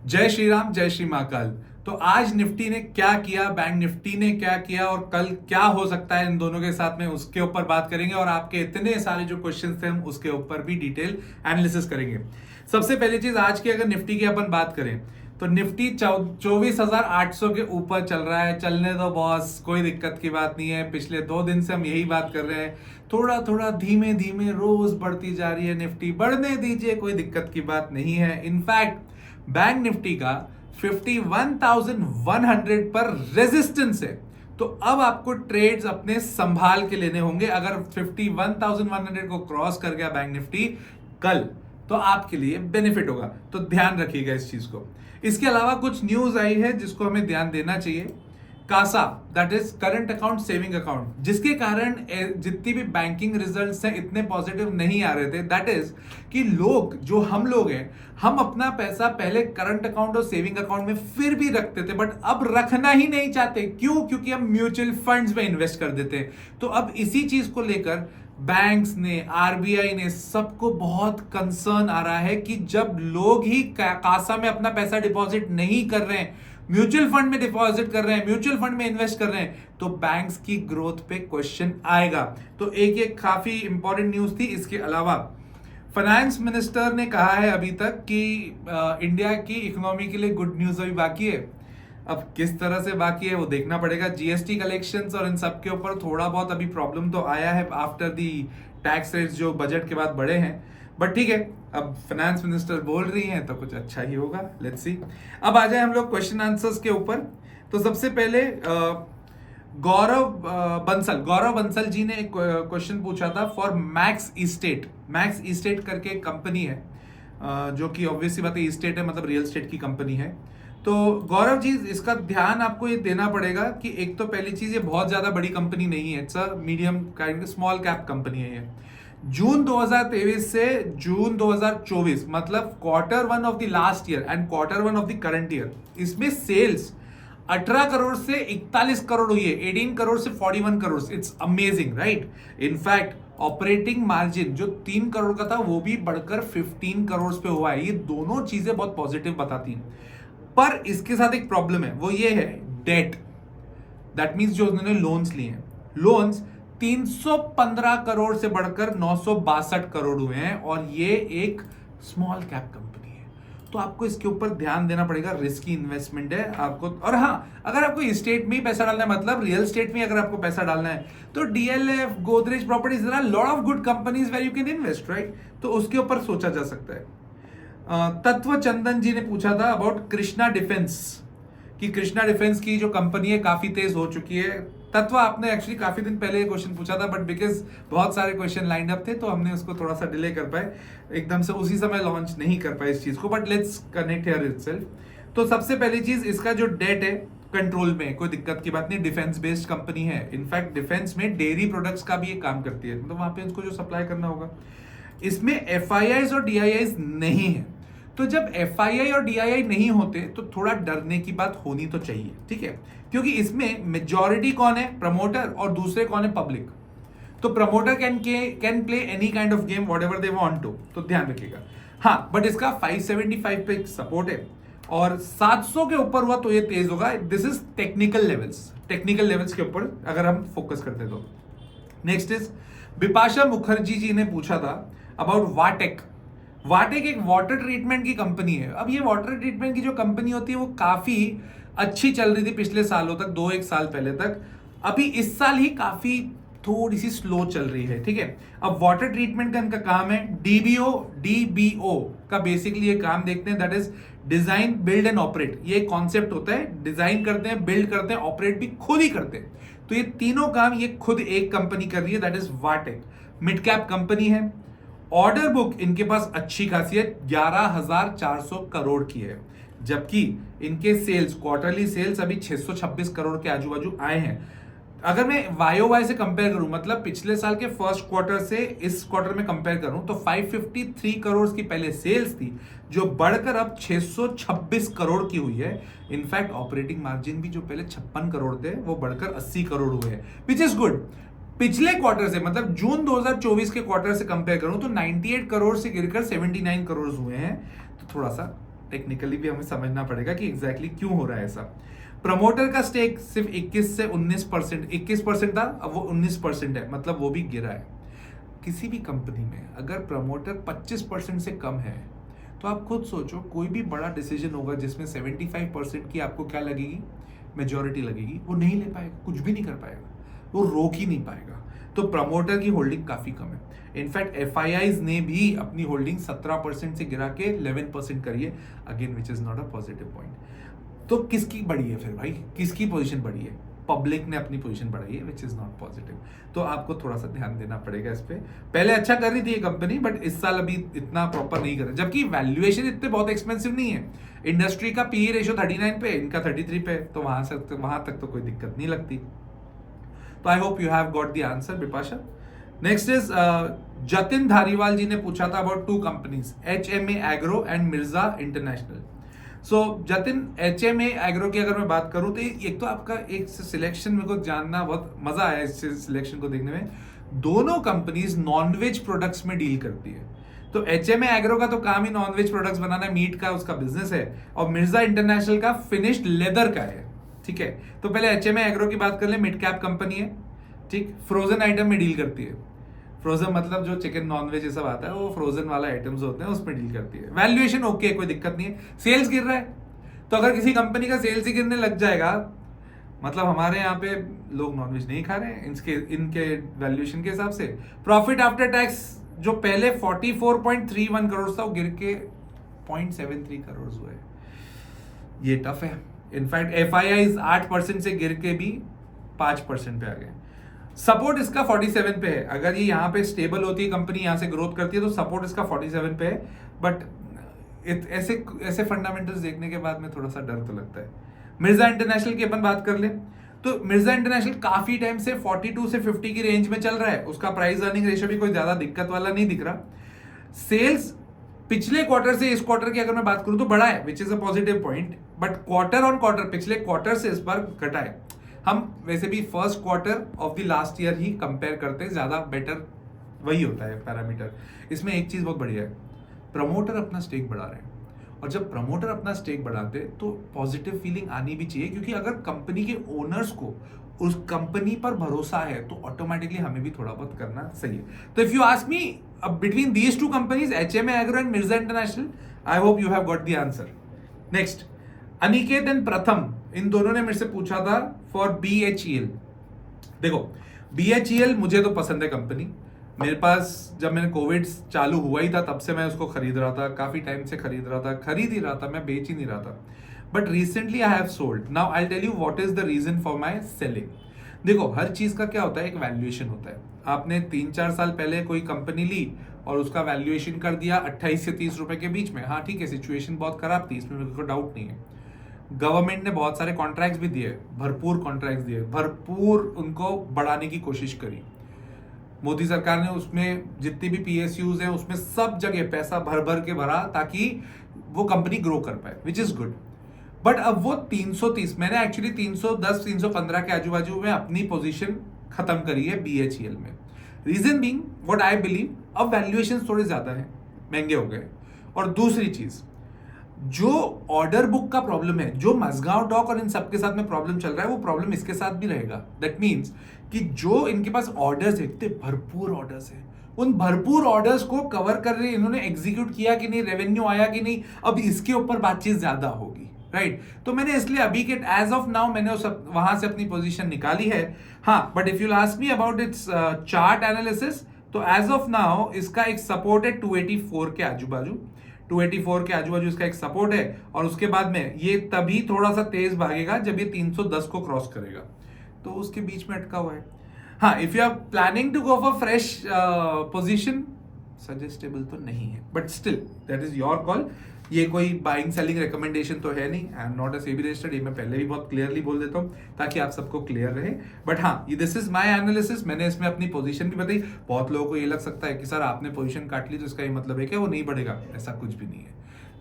जय श्री राम, जय श्री महाकाल। तो आज निफ्टी ने क्या किया, बैंक निफ्टी ने क्या किया और कल क्या हो सकता है इन दोनों के साथ में, उसके ऊपर बात करेंगे। और आपके इतने सारे जो क्वेश्चंस थे हम उसके ऊपर भी डिटेल एनालिसिस करेंगे। सबसे पहली चीज, आज की अगर निफ्टी की अपन बात करें तो निफ्टी 24,800 के ऊपर चल रहा है। चलने दो बॉस, कोई दिक्कत की बात नहीं है। पिछले 2 दिन से हम यही बात कर रहे हैं। थोड़ा थोड़ा धीमे धीमे रोज बढ़ती जा रही है निफ्टी, बढ़ने दीजिए, कोई दिक्कत की बात नहीं है। इनफैक्ट बैंक निफ्टी का 51,100 पर रेजिस्टेंस है। तो अब आपको ट्रेड्स अपने संभाल के लेने होंगे। अगर 51,100 को क्रॉस कर गया बैंक निफ्टी कल, तो आपके लिए बेनिफिट होगा। तो ध्यान रखिएगा इस चीज को। इसके अलावा कुछ न्यूज आई है जिसको हमें ध्यान देना चाहिए। CASA, that is current account saving account, जिसके कारण जितनी भी बैंकिंग रिजल्ट्स हैं इतने पॉजिटिव नहीं आ रहे थे। दैट इज कि लोग, जो हम लोग हैं, हम अपना पैसा पहले करंट अकाउंट और सेविंग अकाउंट में फिर भी रखते थे, बट अब रखना ही नहीं चाहते। क्यों? क्योंकि हम म्यूचुअल फंड्स में इन्वेस्ट कर देते हैं। तो अब इसी चीज को लेकर बैंक्स ने, आरबीआई ने, सबको बहुत कंसर्न आ रहा है कि जब लोग ही कासा में अपना पैसा डिपॉजिट नहीं कर रहे हैं, म्यूचुअल फंड में डिपॉजिट कर रहे हैं, म्यूचुअल फंड में इन्वेस्ट कर रहे हैं, तो बैंक्स की ग्रोथ पे क्वेश्चन आएगा। तो एक काफी इंपॉर्टेंट न्यूज थी। इसके अलावा फाइनेंस मिनिस्टर ने कहा है अभी तक कि इंडिया की इकोनॉमी के लिए गुड न्यूज अभी बाकी है। अब किस तरह से बाकी है वो देखना पड़ेगा। जीएसटी कलेक्शंस और इन सब के ऊपर थोड़ा बहुत अभी प्रॉब्लम तो आया है आफ्टर दी टैक्स रेट्स जो बजट के बाद बढ़े हैं, बट ठीक है, अब फाइनेंस मिनिस्टर बोल रही हैं तो कुछ अच्छा ही होगा। Let's see. अब आ जाए हम लोग क्वेश्चन आंसर्स के ऊपर। तो सबसे पहले गौरव बंसल जी ने एक क्वेश्चन पूछा था for max estate. Max estate करके एक कंपनी है, जो कि ऑब्वियसली बात है, इस्टेट है मतलब रियल एस्टेट की कंपनी है। तो गौरव जी, इसका ध्यान आपको ये देना पड़ेगा कि एक तो पहली चीज, ये बहुत ज्यादा बड़ी कंपनी नहीं है, it's a medium kind small cap company है ये। जून 2023 से जून 2024, मतलब Q1 of the last year and Q1 of the current year, इसमें सेल्स 18 करोड़ से 41 करोड़ हुई है, 18 करोड़ से 41 crore. It's amazing, right? In fact operating margin जो 3 करोड़ का था वो भी बढ़कर 15 करोड़ पे हुआ है। ये दोनों चीजें बहुत पॉजिटिव बताती हैं। पर इसके साथ एक प्रॉब्लम है, वो ये है डेट। दैट मींस जो उन्होंने लोन्स लिए हैं, लोन्स 315 करोड़ से बढ़कर 962 करोड़ हुए हैं, और ये एक स्मॉल कैप कंपनी है। तो आपको इसके ऊपर ध्यान देना पड़ेगा। रिस्की इन्वेस्टमेंट है आपको। और हाँ, अगर आपको स्टेट में ही पैसा डालना है, मतलब रियल एस्टेट में अगर आपको पैसा डालना है, तो DLF, Godrej properties, there are lot of good companies where you can invest, right? तो उसके ऊपर सोचा जा सकता है। तत्व चंदन जी ने पूछा था अबाउट कृष्णा डिफेंस, कि कृष्णा डिफेंस की जो कंपनी है काफी तेज हो चुकी है। तत्व, आपने एक्चुअली काफी दिन पहले क्वेश्चन पूछा था, बट बिकॉज बहुत सारे क्वेश्चन लाइंड अप थे तो हमने उसको थोड़ा सा डिले कर पाए, एकदम से उसी समय लॉन्च नहीं कर पाए इस चीज को। But let's connect here itself. तो सबसे पहली चीज, इसका जो डेट है कंट्रोल में, कोई दिक्कत की बात नहीं। डिफेंस बेस्ड कंपनी है। इनफैक्ट डिफेंस में डेयरी प्रोडक्ट्स का भी एक काम करती है, मतलब वहां पे उसको जो सप्लाई करना होगा। इसमें एफआईआईज और डीआईआईज नहीं है। तो जब एफआईआई और डीआईआई नहीं होते तो थोड़ा डरने की बात होनी तो चाहिए, ठीक है? क्योंकि इसमें मेजॉरिटी कौन है? प्रमोटर, और दूसरे कौन है? पब्लिक। तो promoter can play any kind of game whatever they want to, तो ध्यान रखिएगा। हाँ, बट इसका 575 पे सपोर्ट है, और 700 के ऊपर हुआ तो ये तेज होगा। This is technical levels. Technical levels के ऊपर अगर हम फोकस करते तो। नेक्स्ट इज बिपाशा मुखर्जी जी ने पूछा था अबाउट वाटेक। वाटेक एक वाटर ट्रीटमेंट की कंपनी है। अब ये वाटर ट्रीटमेंट की जो कंपनी होती है वो काफी अच्छी चल रही थी पिछले सालों तक, 2-1 साल पहले तक। अभी इस साल ही काफी थोड़ी सी स्लो चल रही है, ठीक है? अब वाटर ट्रीटमेंट का इनका काम है, डीबीओ का बेसिकली ये काम देखते हैं, that is design, build and operate. ये कॉन्सेप्ट होता है, डिजाइन करते हैं, बिल्ड करते हैं, ऑपरेट भी खुद ही करते हैं। तो ये तीनों काम ये खुद एक कंपनी कर रही है, दैट इज वाटेक। मिड कैप कंपनी है। ऑर्डर बुक इनके पास अच्छी खासी है, 11,400 करोड़ की है, जबकि इनके सेल्स, क्वार्टरली सेल्स अभी 626 करोड़ के आजू बाजू आए हैं। अगर मैं वाई से कंपेयर करूं, मतलब पिछले साल के फर्स्ट क्वार्टर से इस क्वार्टर में कंपेयर करूं, तो 553 करोड़ की पहले सेल्स थी, जो बढ़कर अब 626 करोड़ की हुई है। इनफैक्ट ऑपरेटिंग मार्जिन भी जो पहले 56 करोड़ थे वो बढ़कर 80 करोड़ हुए हैं, विच इज गुड। पिछले क्वार्टर से, मतलब जून 2024 के क्वार्टर से कंपेयर करूं तो 98 करोड़ से गिरकर 79 करोड़ हुए हैं। तो थोड़ा सा टेक्निकली भी हमें समझना पड़ेगा कि एग्जैक्टली क्यों हो रहा है ऐसा। प्रमोटर का स्टेक सिर्फ 21 से 19%, 21% था, अब वो 19% है, मतलब वो भी गिरा है। किसी भी कंपनी में अगर प्रमोटर 25% से कम है तो आप खुद सोचो, कोई भी बड़ा डिसीजन होगा जिसमें 75% की आपको क्या लगेगी, मेजॉरिटी लगेगी, वो नहीं ले पाएगा, कुछ भी नहीं कर पाएगा, वो रोक ही नहीं पाएगा। तो प्रमोटर की होल्डिंग काफी कम है। इनफैक्ट एफआईआईज ने भी अपनी होल्डिंग 17% से गिरा के 11% करी है, again which is not a positive point. तो किसकी बढ़ी है फिर भाई, किसकी पोजीशन बढ़ी है? पब्लिक ने अपनी पोजीशन बढ़ाई है, विच इज नॉट पॉजिटिव। तो आपको थोड़ा सा ध्यान देना पड़ेगा इस पे। पहले अच्छा कर रही थी ये कंपनी, बट इस साल अभी इतना प्रॉपर नहीं कर रहा, जबकि वैल्यूएशन इतने बहुत एक्सपेंसिव नहीं है। इंडस्ट्री का पीई रेशियो 39 पे, इनका 33 पे, तो वहां तक तो कोई दिक्कत नहीं लगती। तो I hope you have got the answer Bipasha. Next is Jatin Dhariwal ji ने पूछा था about 2 companies, HMA agro and Mirza international. So Jatin, HMA agro की अगर मैं बात करूं तो एक तो आपका एक सिलेक्शन मेरे को जानना बहुत मजा आया, इस सिलेक्शन को देखने में। दोनों कंपनीज नॉनवेज प्रोडक्ट्स में डील करती है। तो HMA एग्रो का तो काम ही नॉनवेज प्रोडक्ट्स बनाना, मीट का उसका बिजनेस है, और मिर्जा इंटरनेशनल का फिनिश्ड लेदर का है। ठीक है, तो पहले HMA एग्रो की बात कर ले, मिड कैप कंपनी है, ठीक, फ्रोजन आइटम में डील करती है। फ्रोजन मतलब जो चिकन नॉनवेज ये सब आता है, वो फ्रोजन वाला आइटम्स होते हैं, उसमें डील करती है। वैल्यूएशन ओके, कोई दिक्कत नहीं है। सेल्स गिर रहा है, तो अगर किसी कंपनी का सेल्स ही गिरने लग जाएगा, मतलब हमारे यहाँ पे लोग नॉनवेज नहीं खा रहे हैं इनके वैल्यूएशन के हिसाब से। प्रॉफिट आफ्टर टैक्स जो पहले 44.31 करोड़ था, वो गिर के 0.73 करोड़ हुए। ये टफ है। इनफैक्ट एफआईआईज 8% से गिर के भी 5% पे आ गए। सपोर्ट इसका 47 पे है। अगर ये यहाँ पे स्टेबल होती है, कंपनी यहाँ से ग्रोथ करती है, तो सपोर्ट इसका 47 पे है। बट ऐसे फंडामेंटल्स देखने के बाद में थोड़ा सा डर तो लगता है। मिर्जा इंटरनेशनल की अपन बात कर ले, तो मिर्जा इंटरनेशनल काफी टाइम से 42 से 50 की रेंज में चल रहा है। उसका प्राइस अर्निंग रेशियो भी कोई ज्यादा दिक्कत वाला नहीं दिख रहा। सेल्स पिछले क्वार्टर से इस क्वार्टर की अगर मैं बात करूं तो बढ़ा है, which is a positive point, but quarter on quarter पिछले क्वार्टर से इस बार घटा है। हम वैसे भी first quarter of the last year he compare करते हैं, ज्यादा बेटर वही होता है पैरामीटर। इसमें एक चीज बहुत बढ़िया है, प्रमोटर अपना स्टेक बढ़ा रहे हैं, और जब प्रमोटर अपना स्टेक बढ़ाते हैं तो पॉजिटिव फीलिंग आनी भी चाहिए, क्योंकि अगर कंपनी के ओनर्स को उस कंपनी पर भरोसा है तो ऑटोमेटिकली हमें भी थोड़ा बहुत करना सही है। तो if you ask me between these 2 companies, HMA agro and Mirza international, I hope you have got the answer. Next, Aniket and प्रथम, इन दोनों ने मेरे से पूछा था फॉर BHEL। देखो, BHEL मुझे तो पसंद है कंपनी। मेरे पास जब मैंने कोविड चालू हुआ ही था तब से मैं उसको खरीद रहा था, काफी टाइम से खरीद ही रहा था, मैं बेच ही नहीं रहा था। But recently I have sold. Now I tell you what is the reason for my selling. देखो, हर चीज का क्या होता है, एक वैल्यूएशन होता है। आपने 3-4 साल पहले कोई कंपनी ली और उसका वैल्यूएशन कर दिया 28 से 30 रुपए के बीच में। हाँ ठीक है, सिचुएशन बहुत खराब थी, इसमें मेरे को डाउट नहीं है। गवर्नमेंट ने बहुत सारे कॉन्ट्रैक्ट्स भी दिए, भरपूर कॉन्ट्रैक्ट्स दिए, भरपूर उनको बढ़ाने की कोशिश करी। मोदी सरकार ने उसमें जितनी भी PSUs हैं उसमें सब जगह पैसा भर भर के भरा ताकि वो कंपनी ग्रो कर पाए, विच इज गुड। बट अब वो 330, मैंने एक्चुअली 310 315 के आजू बाजू में अपनी पोजीशन खत्म करी है BHEL में। Reason being what I believe, अब वैल्यूएशन थोड़े ज्यादा है, महंगे हो गए। और दूसरी चीज, जो ऑर्डर बुक का प्रॉब्लम है, जो मजगांव डॉक और इन सबके साथ में प्रॉब्लम चल रहा है, वो प्रॉब्लम इसके साथ भी रहेगा। दैट मीन्स कि जो इनके पास ऑर्डर्स है, इतने भरपूर ऑर्डर्स है, उन भरपूर ऑर्डर्स को कवर कर रहे, इन्होंने एग्जीक्यूट किया कि नहीं, रेवेन्यू आया कि नहीं, अब इसके ऊपर बातचीत ज्यादा होगी, राइट। तो मैंने इसलिए अभी के एज ऑफ नाउ मैंने वहां से अपनी पोजीशन निकाली है। हाँ, but if you ask me about it's chart analysis, तो एज ऑफ नाउ इसका एक सपोर्ट है 284 के आजू बाजू, 284 के आजू बाजू इसका एक सपोर्ट है। और उसके बाद में ये तभी थोड़ा सा तेज भागेगा जब ये 310 को क्रॉस करेगा, तो उसके बीच में अटका हुआ है। हाँ, if you are planning to go for fresh position, suggestable तो नहीं है, but still that is your call. ये कोई बाइंग सेलिंग रिकमेंडेशन तो है नहीं, I am not a SEBI registered, ये मैं पहले भी बहुत क्लियरली बोल देता हूँ ताकि आप सबको क्लियर रहे। बट हाँ, दिस इज माय एनालिसिस, मैंने इसमें अपनी पोजीशन भी बताई। बहुत लोगों को ये लग सकता है कि सर आपने पोजीशन काट ली तो इसका ये मतलब है कि वो नहीं बढ़ेगा, ऐसा कुछ भी नहीं है,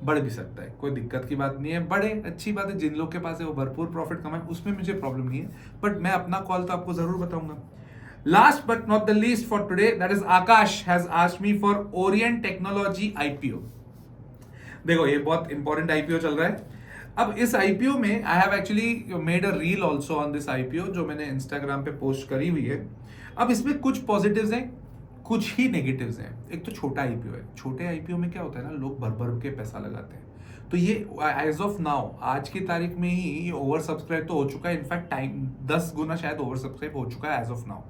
बढ़ भी सकता है, कोई दिक्कत की बात नहीं है। बढ़े, अच्छी बात है, जिन लोग के पास है वो भरपूर प्रॉफिट कमाए, उसमें मुझे प्रॉब्लम नहीं है, बट मैं अपना कॉल तो आपको जरूर बताऊंगा। Last but not the least for today, that is Akash has asked me for Orient Technology IPO. देखो ये बहुत इंपॉर्टेंट आईपीओ चल रहा है। अब इस आईपीओ में I have actually made a reel also on this IPO, जो मैंने इंस्टाग्राम पे पोस्ट करी हुई है। अब इसमें कुछ पॉजिटिव्स हैं, कुछ ही नेगेटिव्स हैं। एक तो छोटा आईपीओ है, छोटे आईपीओ में क्या होता है ना, लोग भर भर के पैसा लगाते हैं। तो ये एज ऑफ नाउ, आज की तारीख में ही ये ओवर सब्सक्राइब तो हो चुका है, इनफैक्ट टाइम 10 गुना शायद ओवर सब्सक्राइब हो चुका है एज ऑफ नाउ।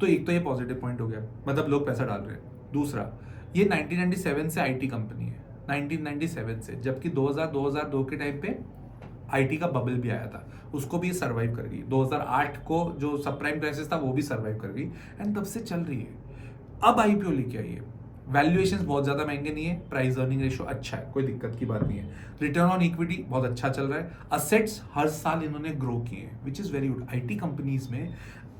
तो एक तो ये पॉजिटिव पॉइंट हो गया, मतलब लोग पैसा डाल रहे हैं। दूसरा, ये 1997 से आईटी कंपनी है, 1997 से, जबकि 2002 के टाइम पे आईटी का बबल भी आया था, उसको भी सर्वाइव कर गई। 2008 को जो सब प्राइम क्राइसिस था वो भी सर्वाइव कर गई, एंड तब से चल रही है। अब आईपीओ लेके आई है, वैल्यूएशंस बहुत ज्यादा महंगे नहीं है, प्राइस अर्निंग रेशियो अच्छा है, कोई दिक्कत की बात नहीं है, रिटर्न ऑन इक्विटी बहुत अच्छा चल रहा है, असेट्स हर साल इन्होंने ग्रो किए हैं, which is very good. IT companies में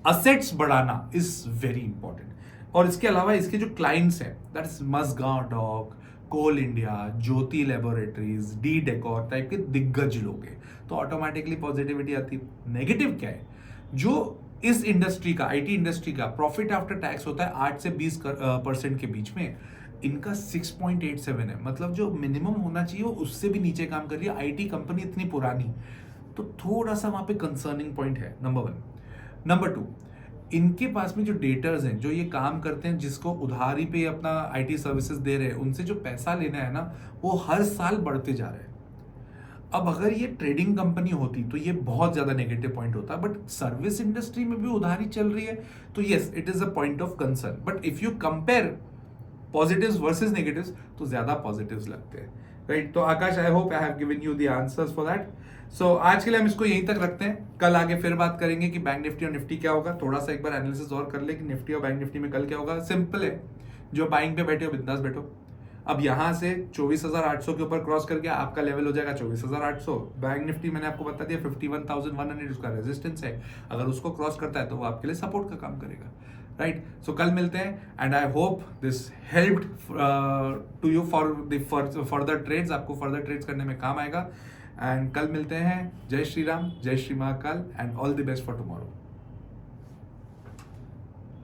असेट्स बढ़ाना इज वेरी इंपॉर्टेंट। और इसके अलावा इसके जो क्लाइंट्स हैं, that is Mazagon dock, Coal India, Jyothy laboratories, D Decor type के दिग्गज लोग हैं, तो ऑटोमेटिकली पॉजिटिविटी आती है। नेगेटिव क्या है, जो इस इंडस्ट्री का, आईटी इंडस्ट्री का प्रॉफिट आफ्टर टैक्स होता है 8 से 20% के बीच में, इनका 6.87 है, मतलब जो मिनिमम होना चाहिए उससे भी नीचे काम कर रही है। आईटी कंपनी इतनी पुरानी, तो थोड़ा सा वहां पे कंसर्निंग पॉइंट है, नंबर 1। नंबर 2, इनके पास में जो डेटर्स हैं, जो ये काम करते हैं, जिसको उधारी पे अपना आईटी सर्विसेज दे रहे हैं, उनसे जो पैसा लेना है ना, वो हर साल बढ़ते जा रहे हैं। अब अगर ये ट्रेडिंग कंपनी होती तो ये बहुत ज्यादा नेगेटिव पॉइंट होता, बट सर्विस इंडस्ट्री में भी उधारी चल रही है, तो yes it is a point of concern. But if you compare positives versus negatives, तो ज्यादा पॉजिटिव्स लगते हैं, राइट। तो Akash, I hope I have given you the answers for that. So आज के लिए हम इसको यहीं तक रखते हैं, कल आगे फिर बात करेंगे कि बैंक निफ्टी और निफ्टी क्या होगा। थोड़ा सा एक बार एनालिसिस और कर ले कि निफ्टी और बैंक निफ्टी में कल क्या होगा। सिंपल है, जो बाइंग पे बैठे हो बिंदास बैठो। अब यहां से 24,800 के ऊपर क्रॉस करके आपका लेवल हो जाएगा 24,800। बैंक निफ्टी मैंने आपको बता दिया 51,100 उसका रेजिस्टेंस है, अगर उसको क्रॉस करता है तो वो आपके लिए सपोर्ट का काम करेगा, राइट। सो कल मिलते हैं, and I hope this helped to you for the further trades, आपको फर्दर ट्रेड्स करने में काम आएगा। एंड कल मिलते हैं। जय श्री राम, जय Shri Mahakal, and all the best for tomorrow.